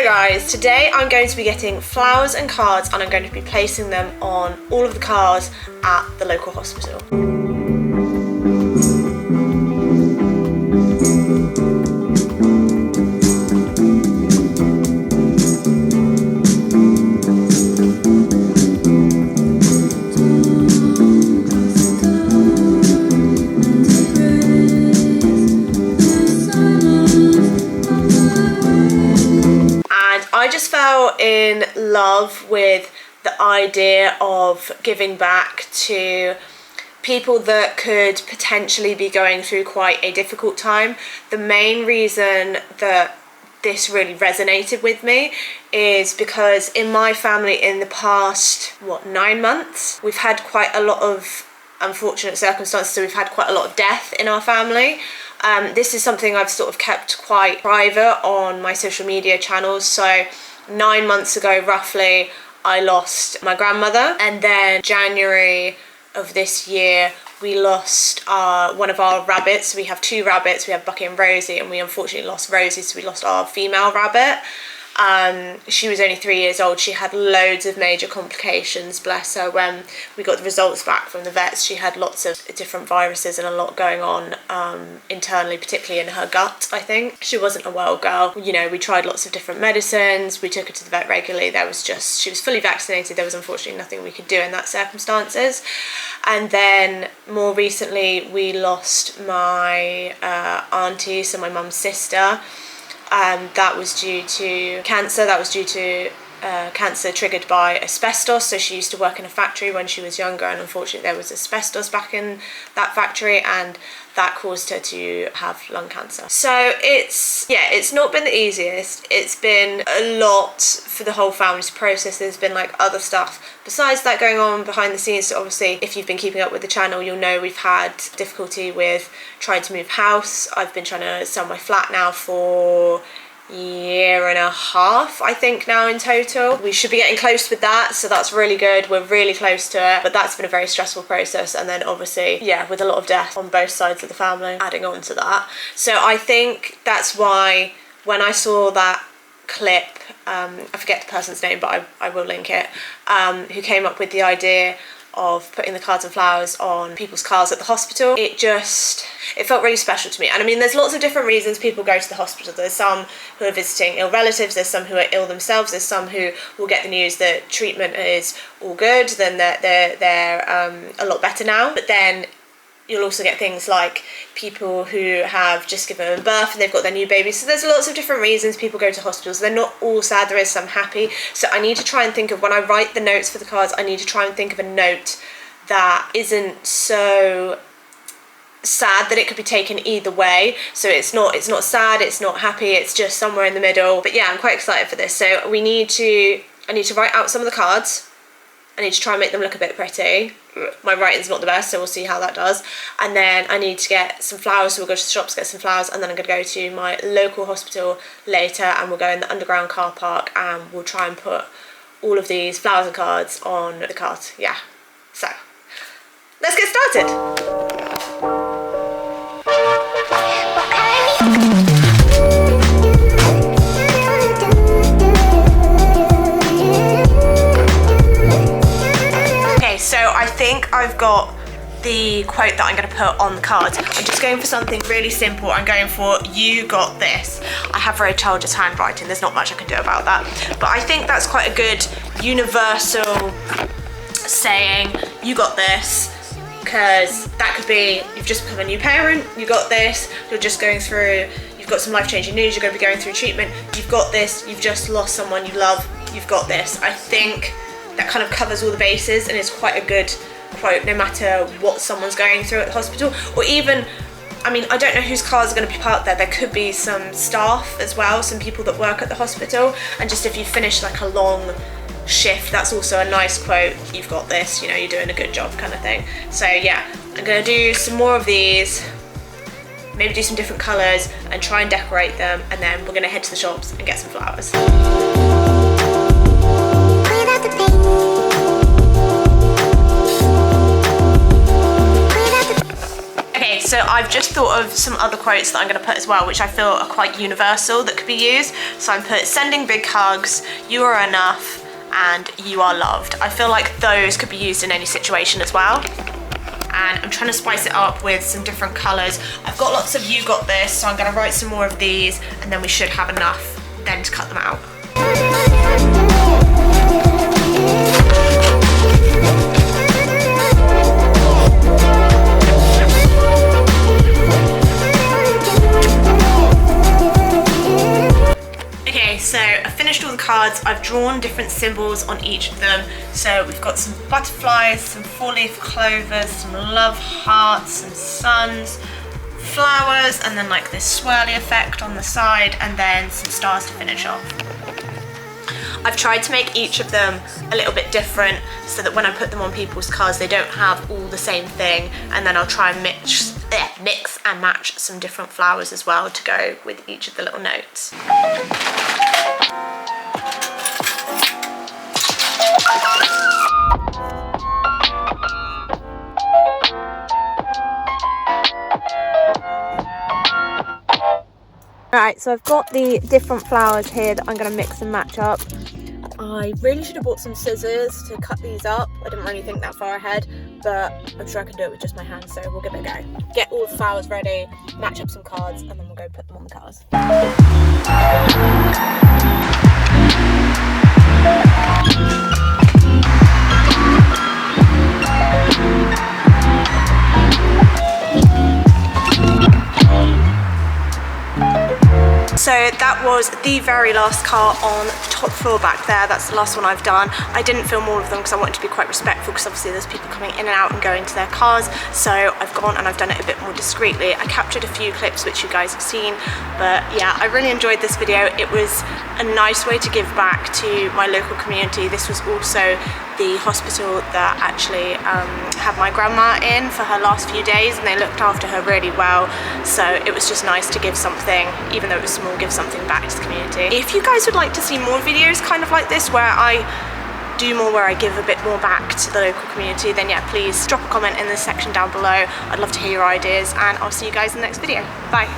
So guys, today I'm going to be getting flowers and cards and I'm going to be placing them on all of the cars at the local hospital. I just fell in love with the idea of giving back to people that could potentially be going through quite a difficult time. The main reason that this really resonated with me is because in my family in the past, 9 months, we've had quite a lot of unfortunate circumstances, so we've had quite a lot of death in our family. This is something I've sort of kept quite private on my social media channels. So 9 months ago, roughly, I lost my grandmother. And then January of this year, we lost one of our rabbits. We have 2 rabbits. We have Bucky and Rosie, and we unfortunately lost Rosie, so we lost our female rabbit. She was only 3 years old. She had loads of major complications, bless her. When we got the results back from the vets, she had lots of different viruses and a lot going on internally, particularly in her gut, I think. She wasn't a well girl. You know, we tried lots of different medicines. We took her to the vet regularly. She was fully vaccinated. There was unfortunately nothing we could do in that circumstances. And then more recently, we lost my auntie, so my mum's sister. That was due to cancer. That was due to cancer triggered by asbestos. So she used to work in a factory when she was younger, and unfortunately there was asbestos back in that factory, and that caused her to have lung cancer. So it's not been the easiest. It's been a lot for the whole family to process. There's been like other stuff besides that going on behind the scenes. So obviously, if you've been keeping up with the channel, you'll know we've had difficulty with trying to move house. I've been trying to sell my flat now for year and a half, I think, now in total. We should be getting close with that, so that's really good. We're really close to it, but that's been a very stressful process. And then obviously, with a lot of death on both sides of the family adding on to that. So I think that's why when I saw that clip, I forget the person's name, but I will link it, who came up with the idea of putting the cards and flowers on people's cars at the hospital. It felt really special to me. And I mean, there's lots of different reasons people go to the hospital. There's some who are visiting ill relatives, there's some who are ill themselves, there's some who will get the news that treatment is all good, then they're a lot better now. But then you'll also get things like people who have just given birth and they've got their new baby. So there's lots of different reasons people go to hospitals. They're not all sad, there is some happy. So I need to try and think of, when I write the notes for the cards, I need to try and think of a note that isn't so sad that it could be taken either way. So it's not sad, it's not happy, it's just somewhere in the middle. But yeah, I'm quite excited for this. So I need to write out some of the cards. I need to try and make them look a bit pretty. My writing's not the best, so we'll see how that does. And then I need to get some flowers, so we'll go to the shops, get some flowers, and then I'm going to go to my local hospital later, and we'll go in the underground car park, and we'll try and put all of these flowers and cards on the cards. Yeah, so let's get started. So I think I've got the quote that I'm going to put on the cards. I'm just going for something really simple. I'm going for "you got this." I have very childish handwriting. There's not much I can do about that. But I think that's quite a good universal saying, "you got this," because that could be, you've just become a new parent, you got this, you're just going through, you've got some life-changing news, you're going to be going through treatment, you've got this, you've just lost someone you love, you've got this. I think that kind of covers all the bases and is quite a good quote no matter what someone's going through at the hospital. Or even, I mean, I don't know whose cars are going to be parked there. There could be some staff as well, some people that work at the hospital, and just if you finish like a long shift, that's also a nice quote. You've got this, you know, you're doing a good job kind of thing. So yeah, I'm going to do some more of these, maybe do some different colours and try and decorate them, and then we're going to head to the shops and get some flowers. Okay, so I've just thought of some other quotes that I'm going to put as well, which I feel are quite universal that could be used. So I put sending big hugs, you are enough, and you are loved. I feel like those could be used in any situation as well. And I'm trying to spice it up with some different colours. I've got lots of you got this, so I'm going to write some more of these, and then we should have enough then to cut them out. So I've finished all the cards. I've drawn different symbols on each of them. So we've got some butterflies, some four-leaf clovers, some love hearts, some suns, flowers, and then like this swirly effect on the side, and then some stars to finish off. I've tried to make each of them a little bit different so that when I put them on people's cards they don't have all the same thing, and then I'll try and mix and match some different flowers as well to go with each of the little notes. Alright, so I've got the different flowers here that I'm going to mix and match up. I really should have bought some scissors to cut these up. I didn't really think that far ahead, but I'm sure I can do it with just my hands, so we'll give it a go. Get all the flowers ready, match up some cards, and then we'll go put them on the cards. So that was the very last car on the top floor back there. That's the last one I've done. I didn't film all of them because I wanted to be quite respectful, because obviously there's people coming in and out and going to their cars. So I've gone and I've done it a bit more discreetly. I captured a few clips which you guys have seen, but yeah, I really enjoyed this video. It was a nice way to give back to my local community. This was also the hospital that actually had my grandma in for her last few days, and they looked after her really well. So it was just nice to give something, even though it was small, give something back to the community. If you guys would like to see more videos kind of like this, where I do more, where I give a bit more back to the local community, then yeah, please drop a comment in the section down below. I'd love to hear your ideas, and I'll see you guys in the next video. Bye.